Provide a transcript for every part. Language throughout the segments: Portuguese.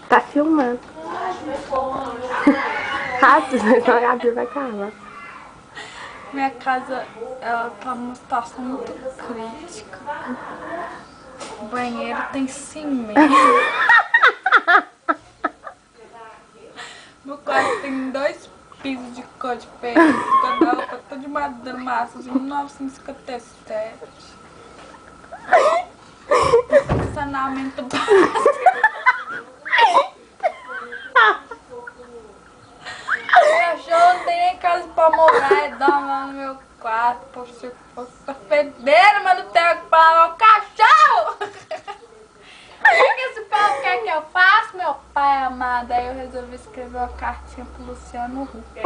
Tá filmando. Rápido, senão a Gabi vai calar. Minha casa, ela tá numa situação muito crítica. O banheiro tem cimento. Meu quarto tem 2 pisos de cor diferente. Cada roupa toda de madeira massa de 1957. Estacionamento básico. Cachorro não tem nem casa pra morar, é dorme lá no meu quarto. Poxa, eu fosse fedendo, mas não tenho o que falar. O cachorro! O que esse povo quer que eu faça, meu pai amado? Aí eu resolvi escrever uma cartinha pro Luciano Huck.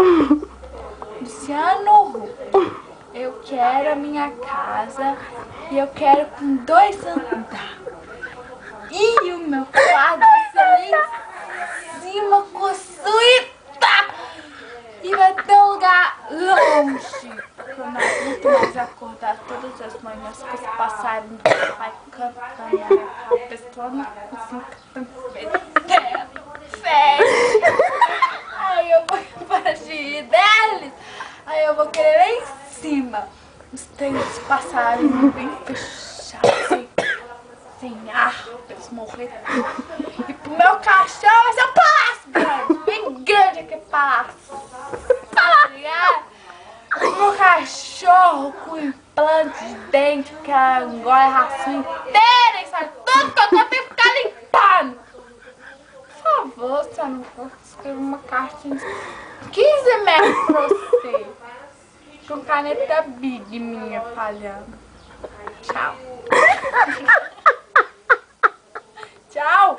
Luciano Huck, eu quero a minha casa e eu quero com 2 andares. E o meu quarto vai ser lá em cima com suíta. E vai ter um lugar longe. Eu não aguento mais acordar todas as manhãs com os passarinhos do pai cantando na minha cabeça. Tô na cozinha cantando feio. Aí eu vou parar de rir deles. Aí eu vou querer lá em cima. Tem os passarinhos bem fechados, sem ar, pra eles morrerem. E pro meu cachorro vai ser um palácio grande, bem grande aquele palácio. Tá ligado? O meu cachorro com implante de dente, que engole a ração inteira e sai tudo que eu tenho que ficar limpando. Por favor, se eu não for escrever uma cartinha de 15 metros pra você. Com caneta Big minha falhando. Tchau. Tchau.